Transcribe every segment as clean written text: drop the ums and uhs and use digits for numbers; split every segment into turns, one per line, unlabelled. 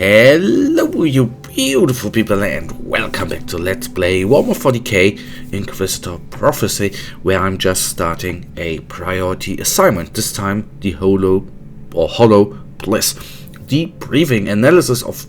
Hello you beautiful people and welcome back to Let's Play Warhammer 40k Inquisitor Prophecy, where I'm just starting a priority assignment, this time the Hollow Bliss. Debriefing analysis of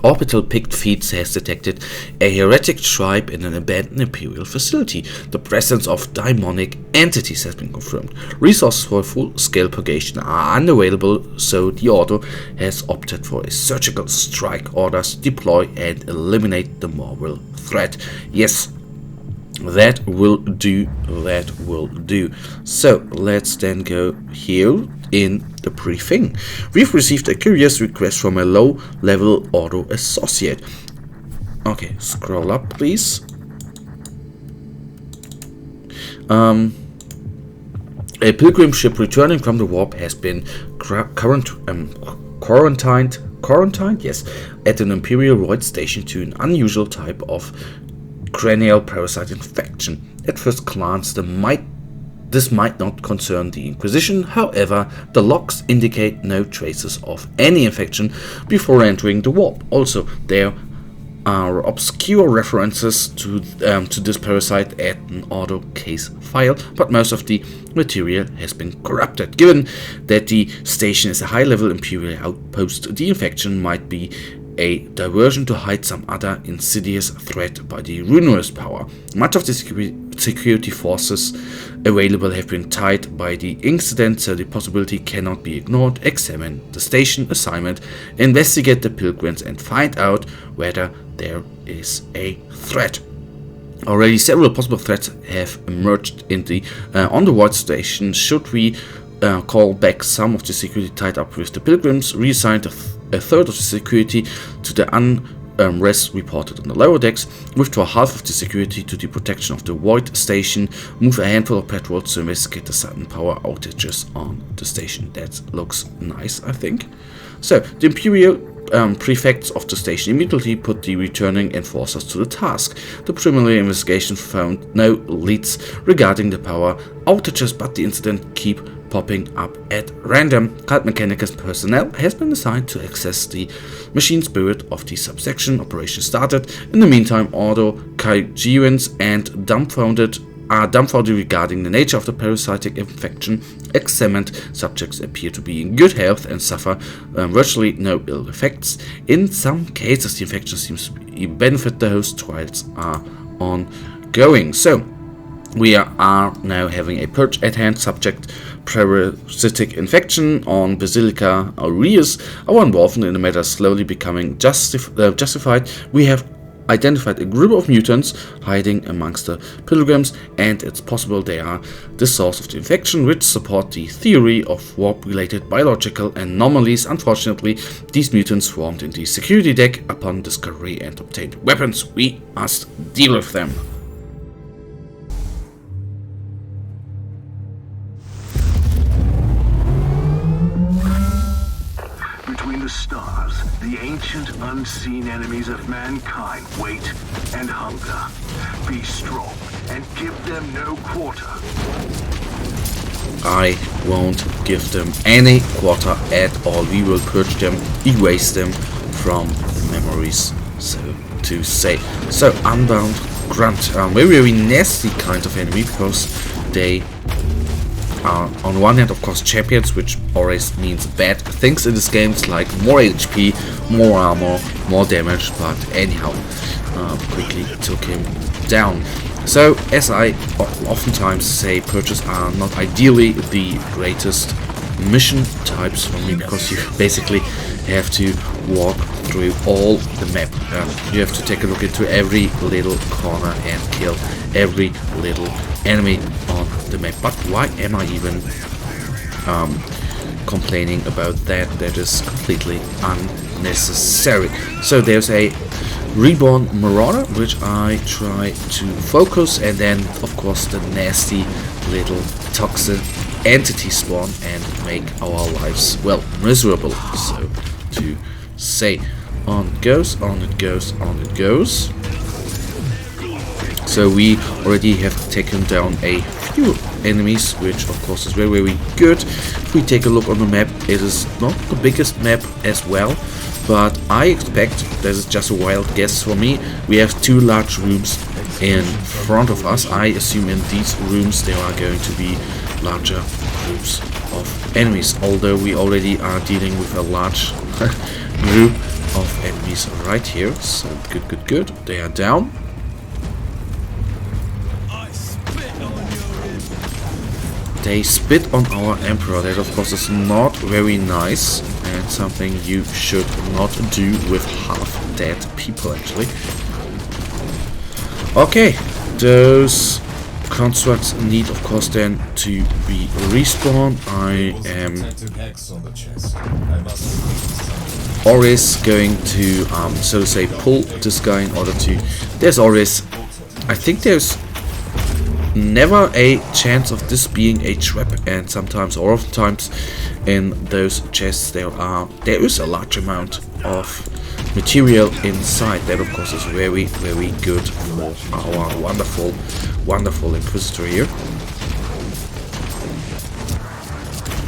orbital picked feeds has detected a heretic tribe in an abandoned Imperial facility. The presence of demonic entities has been confirmed. Resources for full-scale purgation are unavailable, so the Order has opted for a surgical strike orders to deploy and eliminate the moral threat. Yes, that will do, So, let's then go here in the briefing. We've received a curious request from a low-level Ordo associate. Okay, scroll up, please. A pilgrim ship returning from the warp has been quarantined, yes, at an Imperial void station to an unusual type of cranial parasite infection. At first glance, this might not concern the Inquisition. However, the logs indicate no traces of any infection before entering the warp. Also, there are obscure references to this parasite at an Ordo case file, but most of the material has been corrupted. Given that the station is a high-level Imperial outpost, the infection might be a diversion to hide some other insidious threat by the ruinous power. Much of the security forces available have been tied by the incident, so the possibility cannot be ignored. Examine the station assignment, investigate the pilgrims, and find out whether there is a threat. Already several possible threats have emerged on the void station. Should we call back some of the security tied up with the pilgrims, reassign a third of the security to the unrest reported on the lower decks, withdraw half of the security to the protection of the void station, move a handful of patrols to investigate the sudden power outages on the station. That looks nice, I think. So, the Imperial prefects of the station immediately put the returning enforcers to the task. The preliminary investigation found no leads regarding the power outages, but the incident keep popping up at random. Cult Mechanicus personnel has been assigned to access the machine spirit of the subsection. Operation started. In the meantime, Ordo Kaijians and dumbfounded regarding the nature of the parasitic infection. Examined subjects appear to be in good health and suffer virtually no ill effects. In some cases, the infection seems to benefit the host. Trials are ongoing. So, we are now having a purge at hand. Subject parasitic infection on Basilica Aureus. Our involvement in the matter is slowly becoming justified. We have identified a group of mutants hiding amongst the pilgrims, and it's possible they are the source of the infection, which support the theory of warp-related biological anomalies. Unfortunately, these mutants swarmed in the security deck. Upon discovery and obtained weapons, we must deal with them.
Stars, the ancient unseen enemies of mankind wait and hunger. Be strong and give them no quarter.
I won't give them any quarter at all. We will purge them, erase them from the memories, so to say. So, Unbound Grunt, very nasty kind of enemy, because they are on one hand, of course, champions, which always means bad things in this game. It's like more HP, more armor, more damage, but anyhow, quickly took him down. So, as I oftentimes say, purges are not ideally the greatest mission types for me, because you basically have to walk through all the map. You have to take a look into every little corner and kill every little enemy on the map. But why am I even complaining about that? That is completely unnecessary. So there's a Reborn Marauder, which I try to focus, and then of course the nasty little toxic entity spawn and make our lives, well, miserable, so to say. On it goes, on it goes, on it goes. So we already have taken down a few enemies, which of course is very, very good. If we take a look on the map, it is not the biggest map as well, but I expect, this is just a wild guess for me, we have 2 large rooms in front of us. I assume in these rooms there are going to be larger groups of enemies, although we already are dealing with a large group of enemies right here. So good. They are down. They spit on our Emperor. That of course is not very nice, and something you should not do with half dead people actually. Okay, those constructs need of course then to be respawned. I am always going to so to say pull this guy in order to, there's always, I think there's never a chance of this being a trap, and sometimes or oftentimes in those chests there is a large amount of material inside. That of course is very good for our wonderful Inquisitor here.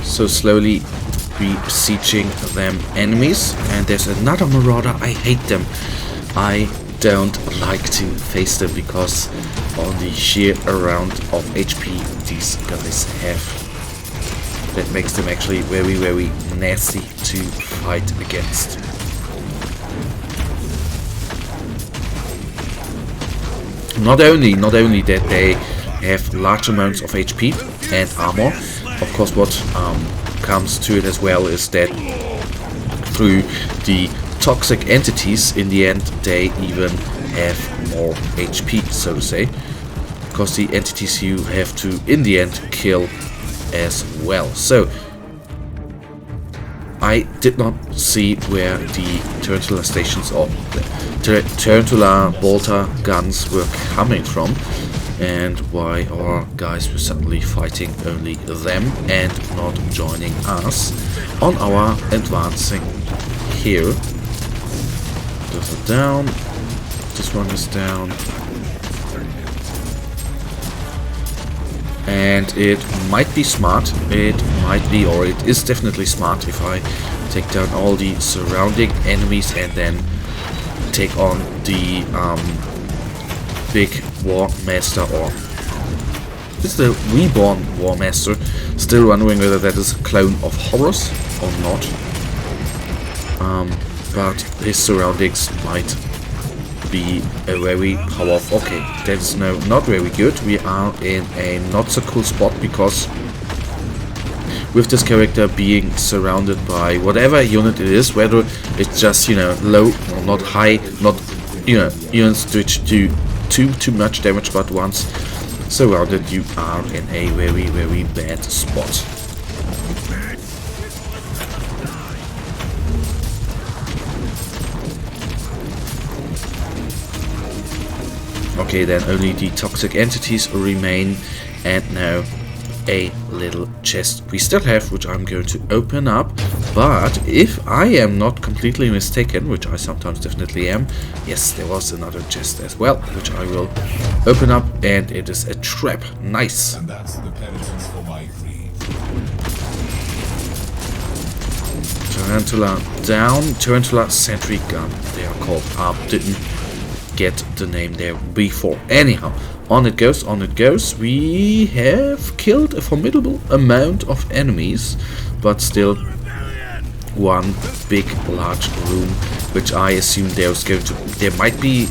So slowly besieging them enemies, and there's another Marauder. I hate them. I don't like to face them because on the sheer amount of HP these guys have, that makes them actually very nasty to fight against. Not only that they have large amounts of HP and armor, of course what comes to it as well is that through the toxic entities in the end they even have more HP, so to say, because the entities you have to in the end kill as well. So I did not see where the Tarantula stations or Tarantula bolter guns were coming from, and why our guys were suddenly fighting only them and not joining us on our advancing here. Those are down. This one is down. And it might be smart, it might be, or it is definitely smart if I take down all the surrounding enemies and then take on the big War Master, or is the reborn War Master. Still wondering whether that is a clone of Horus or not. But his surroundings might be a very powerful. Okay, that is not very good. We are in a not so cool spot because with this character being surrounded by whatever unit it is, whether it's just, you know, low or not high, not, you know, units which do too much damage, but once surrounded you are in a very bad spot. Okay, then only the toxic entities remain, and now a little chest we still have, which I'm going to open up. But if I am not completely mistaken, which I sometimes definitely am, yes, there was another chest as well, which I will open up, and it is a trap. Nice.
And that's the penitence for my greed.
Tarantula down. Tarantula sentry gun, they are called. Didn't get the name there before. Anyhow, on it goes, on it goes. We have killed a formidable amount of enemies, but still one big large room, which I assume there's going to, there might be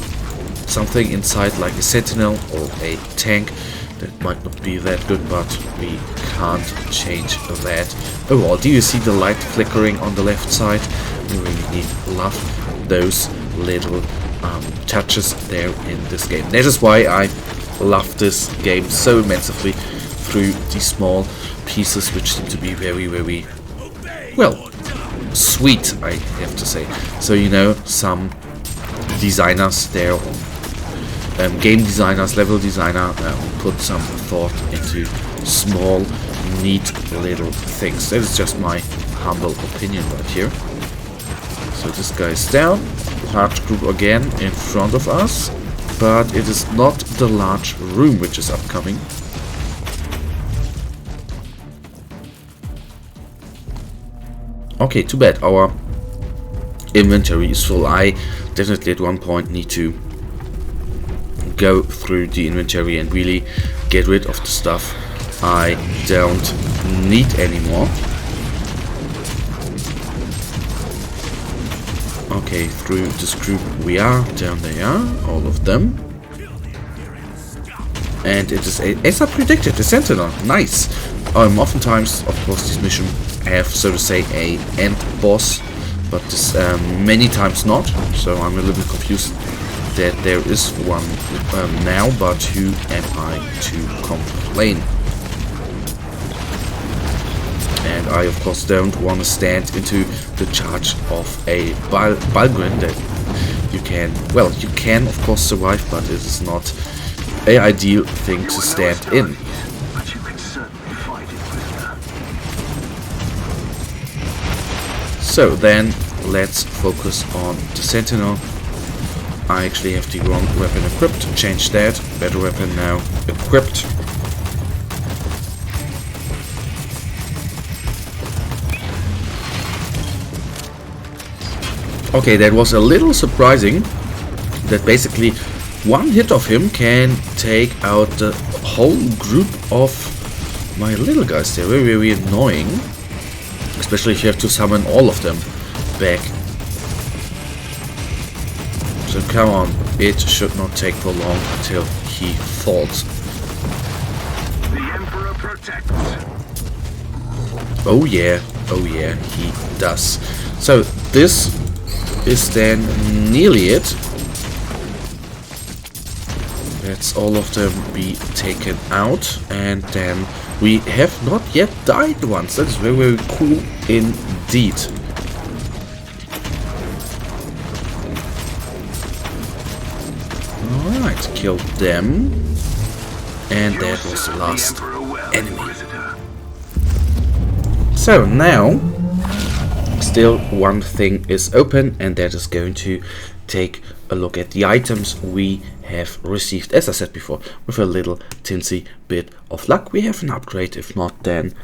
something inside like a sentinel or a tank. That might not be that good, but we can't change that. Oh well, do you see the light flickering on the left side? We really love those little touches there in this game. That is why I love this game so immensely, through these small pieces which seem to be very well sweet, I have to say. So, you know, some designers there, game designers, level designer, put some thought into small neat little things. That is just my humble opinion right here. So this guy is down. Large group again in front of us, but it is not the large room which is upcoming. Okay, too bad. Our inventory is full. I definitely at one point need to go through the inventory and really get rid of the stuff I don't need anymore. Okay, through this group we are. Down they are, all of them. And it is, as I predicted, a sentinel. Nice. Oftentimes, of course, these missions have, so to say, a end boss, but this many times not. So I'm a little bit confused that there is one now, but who am I to complain? And I, of course, don't want to stand into the charge of a Pilgrim that you can, well, you can, of course, survive, but it is not an ideal thing to stand in.
But you can certainly fight it, prisoner.
So then, let's focus on the Sentinel. I actually have the wrong weapon equipped. Change that. Better weapon now equipped. Okay, that was a little surprising that basically one hit of him can take out the whole group of my little guys. They're very, very annoying. Especially if you have to summon all of them back. So come on, it should not take for long until he falls.
The Emperor protects.
Oh yeah, he does. So this is then nearly it. Let's all of them be taken out, and then we have not yet died once. That is very, very cool indeed. Alright, killed them. And that was the last enemy. So now, still one thing is open, and that is going to take a look at the items we have received. As I said before, with a little tinsy bit of luck, we have an upgrade. If not, then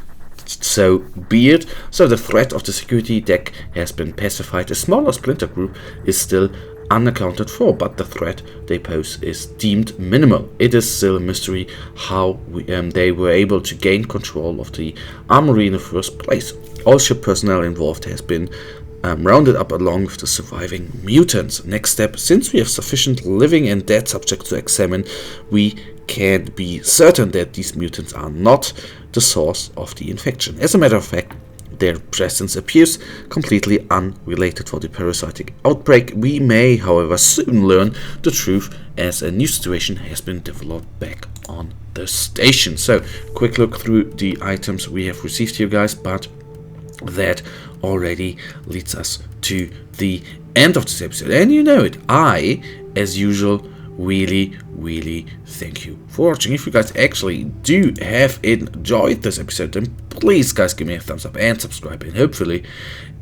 so be it. So the threat of the security deck has been pacified. A smaller splinter group is still unaccounted for, but the threat they pose is deemed minimal. It is still a mystery how they were able to gain control of the armory in the first place. All ship personnel involved has been rounded up along with the surviving mutants. Next step, since we have sufficient living and dead subjects to examine, we can be certain that these mutants are not the source of the infection. As a matter of fact, their presence appears completely unrelated for the parasitic outbreak. We may, however, soon learn the truth as a new situation has been developed back on the station. So, quick look through the items we have received here, guys, but that already leads us to the end of this episode. And you know it, I, as usual, really thank you for watching. If you guys actually do have enjoyed this episode, then please guys give me a thumbs up and subscribe, and hopefully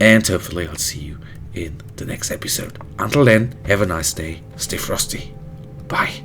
I'll see you in the next episode. Until then, have a nice day, stay frosty, bye.